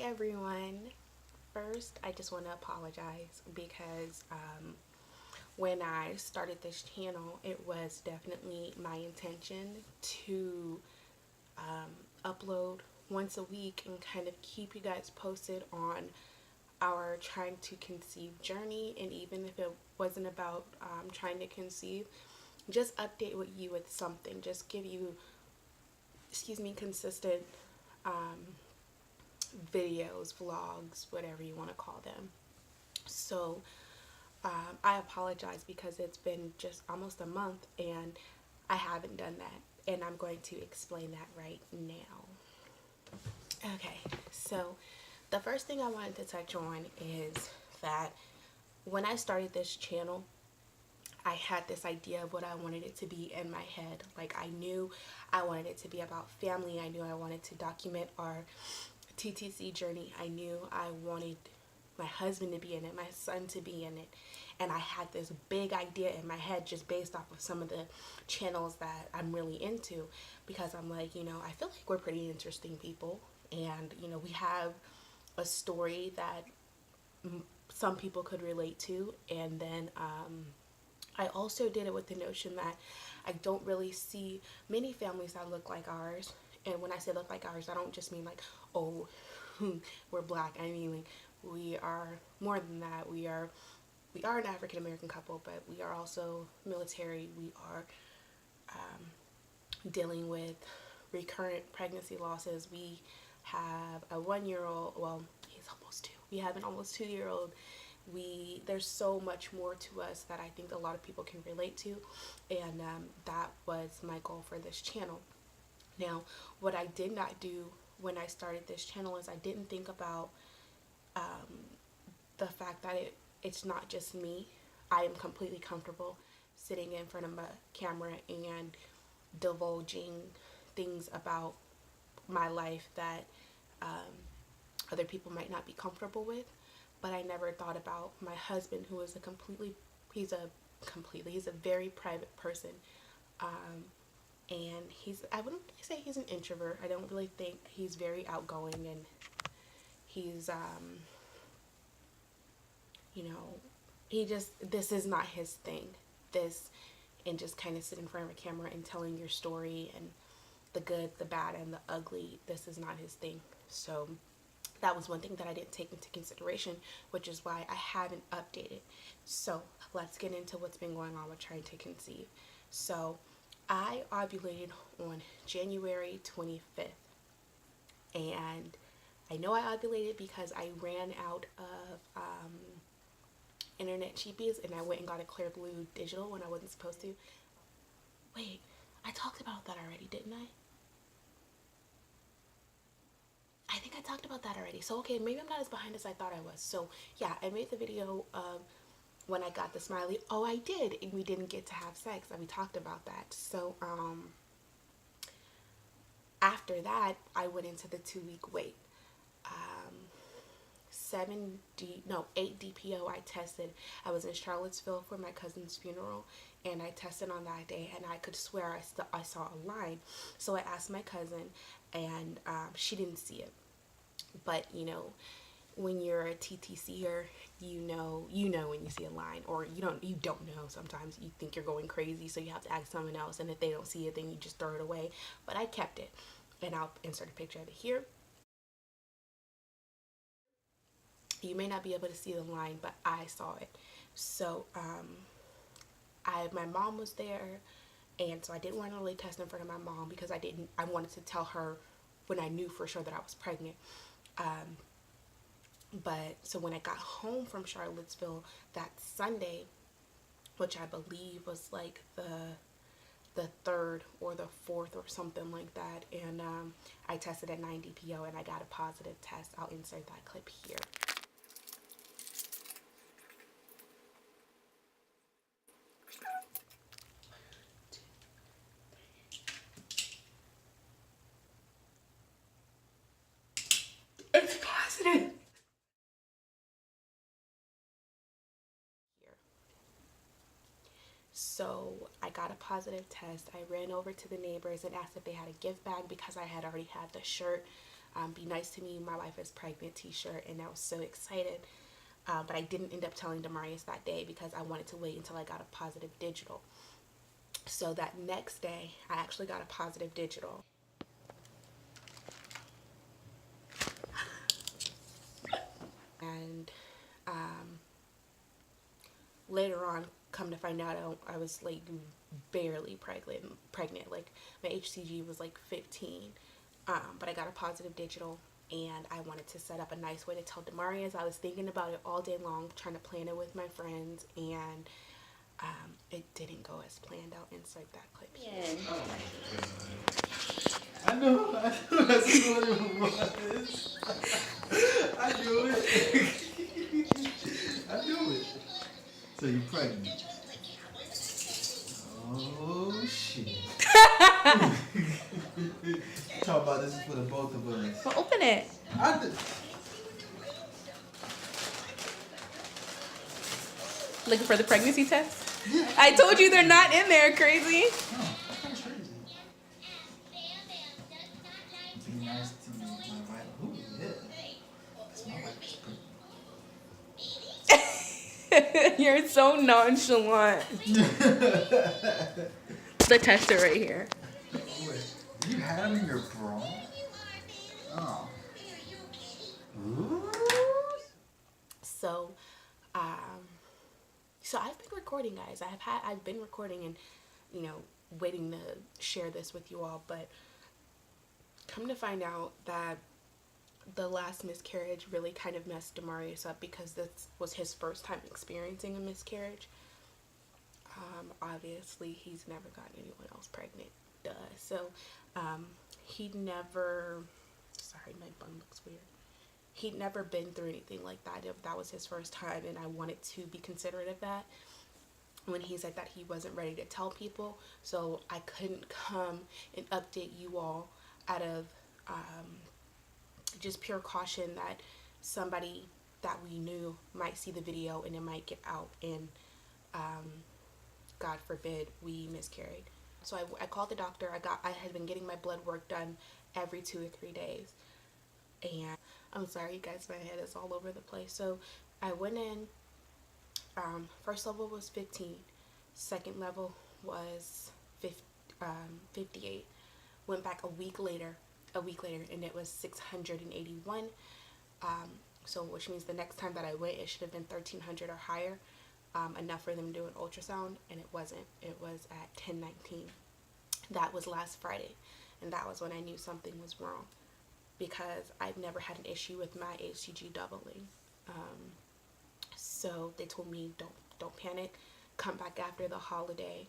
everyone. First, I just want to apologize because when I started this channel, it was definitely my intention to upload once a week and kind of keep you guys posted on our trying to conceive journey. And even if it wasn't about trying to conceive, just update with you with something, just give you, consistent videos, vlogs, whatever you want to call them. So I apologize because it's been just almost a month and I haven't done that, and I'm going to explain that right now. Okay, so the first thing I wanted to touch on is that when I started this channel, I had this idea of what I wanted it to be in my head. Like, I knew I wanted it to be about family. I knew I wanted to document our TTC journey. I knew I wanted my husband to be in it, my son to be in it. And I had this big idea in my head just based off of some of the channels that I'm really into, because I'm like, I feel like we're pretty interesting people, and we have a story that some people could relate to. And then I also did it with the notion that I don't really see many families that look like ours. And when I say look like ours, I don't just mean like, oh, we're black. I mean, like, we are more than that. We are an African American couple, but we are also military. We are dealing with recurrent pregnancy losses. We have a 1-year-old. Well, he's almost 2. We have an almost 2-year-old. There's so much more to us that I think a lot of people can relate to, and that was my goal for this channel. Now, what I did not do when I started this channel is I didn't think about the fact that it's not just me. I am completely comfortable sitting in front of a camera and divulging things about my life that other people might not be comfortable with. But I never thought about my husband, who is he's a very private person. And I wouldn't really say he's an introvert. I don't really think he's very outgoing, and he's, this is not his thing. And just kind of sit in front of a camera and telling your story and the good, the bad, and the ugly, this is not his thing. So that was one thing that I didn't take into consideration, which is why I haven't updated. So let's get into what's been going on with trying to conceive. So I ovulated on January 25th. And I know I ovulated because I ran out of internet cheapies and I went and got a Clear Blue digital when I wasn't supposed to. Wait, I talked about that already, didn't I? I think I talked about that already. So, okay, maybe I'm not as behind as I thought I was. So, yeah, I made the video of when I got the smiley. Oh, I did. And we didn't get to have sex. And we talked about that. So, after that, I went into the 2-week wait. 8 DPO I tested. I was in Charlottesville for my cousin's funeral, and I tested on that day, and I could swear I saw a line. So I asked my cousin, and she didn't see it. But when you're a TTCer, you know when you see a line, or you don't know. Sometimes you think you're going crazy, so you have to ask someone else, and if they don't see it, then you just throw it away. But I kept it, and I'll insert a picture of it here. You may not be able to see the line, but I saw it. So my mom was there, and so I didn't want to really test in front of my mom because I wanted to tell her when I knew for sure that I was pregnant. But so when I got home from Charlottesville that Sunday, which I believe was like the 3rd or the 4th or something like that, and I tested at 9 DPO and I got a positive test. I'll insert that clip here. It's positive. So I got a positive test. I ran over to the neighbors and asked if they had a gift bag because I had already had the shirt Be Nice to Me, My Wife is Pregnant t-shirt, and I was so excited. But I didn't end up telling Demarius that day because I wanted to wait until I got a positive digital. So that next day, I actually got a positive digital. And later on, come to find out, I was like barely pregnant. Like my HCG was like 15. But I got a positive digital, and I wanted to set up a nice way to tell Demarius. I was thinking about it all day long, trying to plan it with my friends, and it didn't go as planned. I'll insert that clip here. Oh my God. I know that's what it was. I knew it. I knew it. So you're pregnant. Oh shit. Talk about this is for the both of us. Well, open it. Looking for the pregnancy test? Yeah. I told you they're not in there, crazy. Oh, that's crazy. Be nice to me, my wife. Ooh, yeah. That's my wife's pregnant. You're so nonchalant. The tester right here. Wait, you had him in your bra? Oh. Ooh. So, so I've been recording, guys. I've been recording and, waiting to share this with you all. But come to find out that the last miscarriage really kind of messed Demarius up because this was his first time experiencing a miscarriage. Obviously, he's never gotten anyone else pregnant. Duh. So, he'd never. Sorry, my bun looks weird. He'd never been through anything like that. That was his first time, and I wanted to be considerate of that when he said that he wasn't ready to tell people. So I couldn't come and update you all out of just pure caution that somebody that we knew might see the video and it might get out, and God forbid we miscarried. So I called the doctor. I had been getting my blood work done every 2 or 3 days, and I'm sorry, you guys, my head is all over the place. So I went in. First level was 15. Second level was 58. Went back a week later, and it was 681. So which means the next time that I went, it should have been 1300 or higher, enough for them to do an ultrasound, and it wasn't. It was at 1019. That was last Friday, and that was when I knew something was wrong, because I've never had an issue with my HCG doubling. So they told me don't panic, come back after the holiday,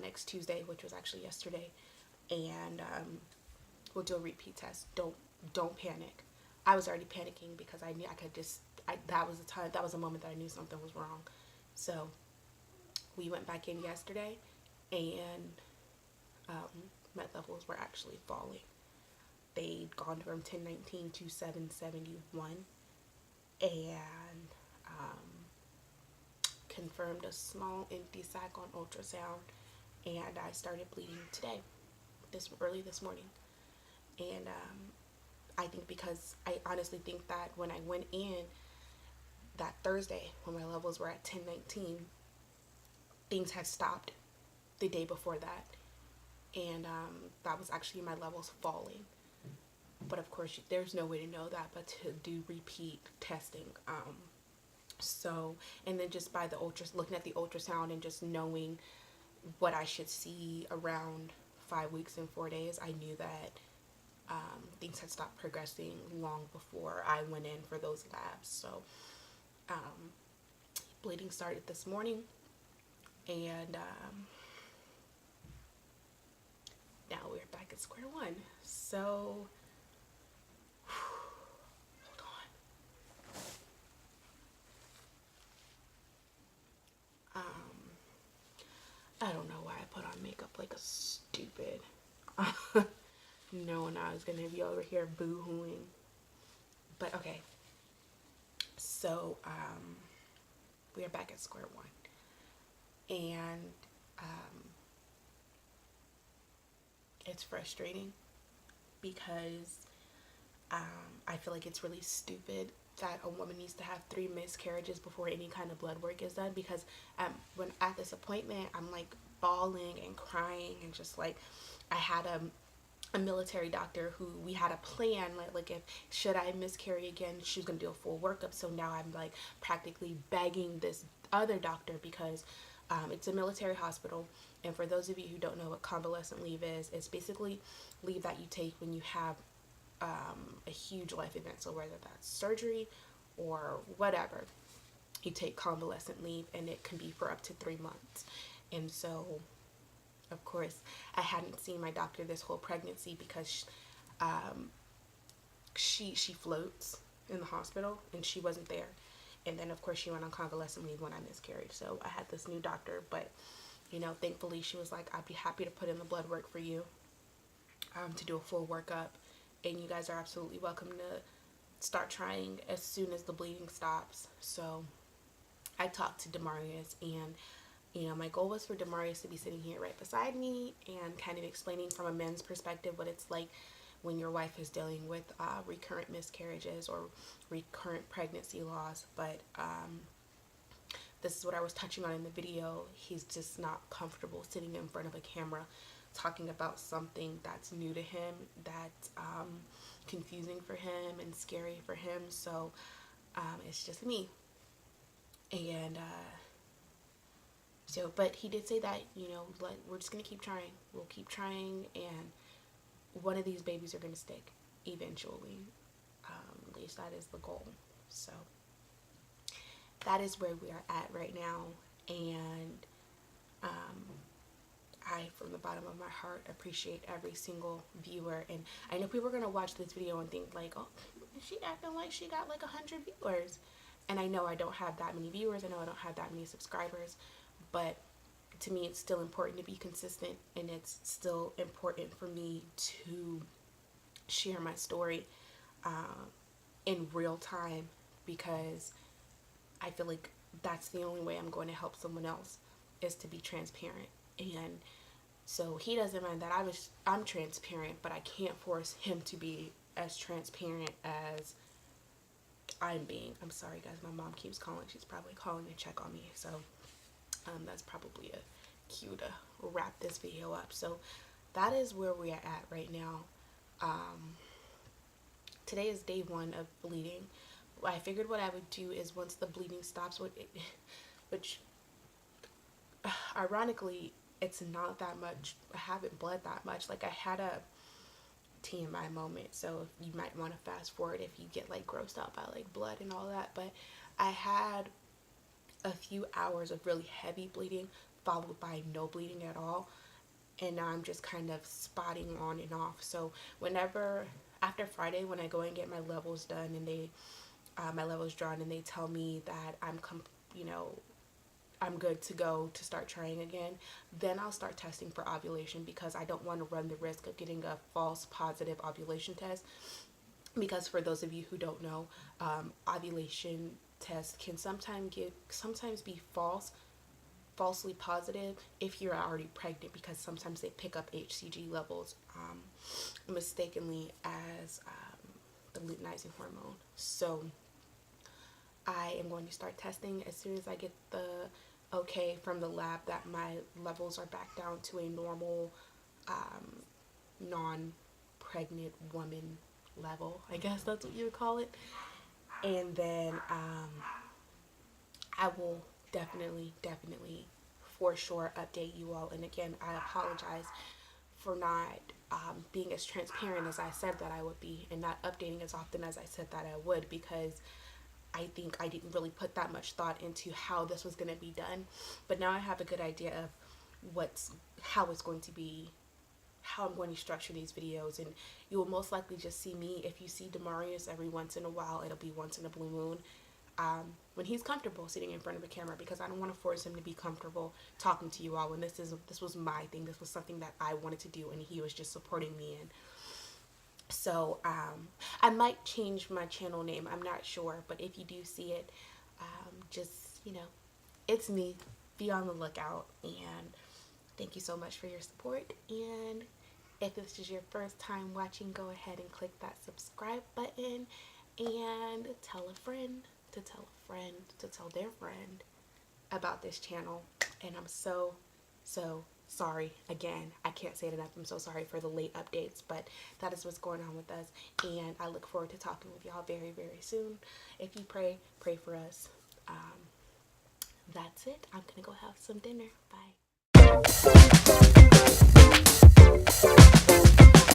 next Tuesday, which was actually yesterday, and we'll do a repeat test. Don't panic. I was already panicking because I knew that was the time, that was the moment that I knew something was wrong. So we went back in yesterday, and med levels were actually falling. They'd gone from 1019 to 771, and confirmed a small empty sac on ultrasound, and I started bleeding today, early this morning. And I think because I honestly think that when I went in that Thursday when my levels were at 1019, things had stopped the day before that, and that was actually my levels falling. But of course, there's no way to know that but to do repeat testing. So, and then just by looking at the ultrasound and just knowing what I should see around 5 weeks and 4 days, I knew that things had stopped progressing long before I went in for those labs. So, bleeding started this morning, and now we're back at square one. So, hold on. I don't know why I put on makeup like a stupid. Knowing I was gonna be over here boo-hooing. But okay. So, we are back at square one. And it's frustrating because I feel like it's really stupid that a woman needs to have 3 miscarriages before any kind of blood work is done, because when at this appointment I'm like bawling and crying and just like, I had a military doctor who we had a plan, like if should I miscarry again, she was gonna do a full workup. So now I'm like practically begging this other doctor, because it's a military hospital. And for those of you who don't know what convalescent leave is, it's basically leave that you take when you have a huge life event. So whether that's surgery or whatever, you take convalescent leave, and it can be for up to 3 months. And so, of course, I hadn't seen my doctor this whole pregnancy, because she floats in the hospital, and she wasn't there. And then, of course, she went on convalescent leave when I miscarried. So I had this new doctor, but thankfully, she was like, I'd be happy to put in the blood work for you, to do a full workup, and you guys are absolutely welcome to start trying as soon as the bleeding stops. So I talked to Demarius, and my goal was for Demarius to be sitting here right beside me and kind of explaining from a men's perspective what it's like when your wife is dealing with recurrent miscarriages or recurrent pregnancy loss. But this is what I was touching on in the video. He's just not comfortable sitting in front of a camera talking about something that's new to him, that's confusing for him and scary for him. So it's just me. And but he did say that, like, we're just going to keep trying. We'll keep trying, and one of these babies are going to stick eventually. At least that is the goal. So that is where we are at right now. And I, from the bottom of my heart, appreciate every single viewer. And I know people are going to watch this video and think like, oh, she acting like she got like 100 viewers. And I know I don't have that many viewers. I know I don't have that many subscribers. But to me, it's still important to be consistent. And it's still important for me to share my story in real time, because I feel like that's the only way I'm going to help someone else, is to be transparent. And so he doesn't mind that I'm transparent, but I can't force him to be as transparent as I'm being. I'm sorry, guys. My mom keeps calling. She's probably calling to check on me. So that's probably a cue to wrap this video up. So that is where we are at right now. Today is day 1 of bleeding. I figured what I would do is, once the bleeding stops, which ironically, it's not that much. I haven't bled that much. Like, I had a TMI moment, so you might want to fast forward if you get like grossed out by like blood and all that. But I had a few hours of really heavy bleeding, followed by no bleeding at all, and now I'm just kind of spotting on and off. So whenever, after Friday, when I go and get my levels done, and my levels drawn, and they tell me that I'm good to go to start trying again, then I'll start testing for ovulation, because I don't want to run the risk of getting a false positive ovulation test. Because for those of you who don't know, ovulation tests can sometimes be falsely positive if you're already pregnant, because sometimes they pick up HCG levels mistakenly as the luteinizing hormone. So I am going to start testing as soon as I get the okay from the lab that my levels are back down to a normal non-pregnant woman level. I guess that's what you would call it. And then I will definitely for sure update you all. And again, I apologize for not being as transparent as I said that I would be, and not updating as often as I said that I would, because I think I didn't really put that much thought into how this was going to be done. But now I have a good idea of how it's going to be, how I'm going to structure these videos. And you will most likely just see me. If you see Demarius every once in a while, it'll be once in a blue moon, when he's comfortable sitting in front of a camera, because I don't want to force him to be comfortable talking to you all when this was my thing. This was something that I wanted to do, and he was just supporting me in. So I might change my channel name, I'm not sure, but if you do see it, just, it's me. Be on the lookout, and thank you so much for your support, and If this is your first time watching, go ahead and click that subscribe button and tell a friend to tell a friend to tell their friend about this channel. And I'm so sorry again. I can't say it enough. I'm so sorry for the late updates, but that is what's going on with us. And I look forward to talking with y'all very, very soon. If you pray for us. That's it. I'm gonna go have some dinner. Bye.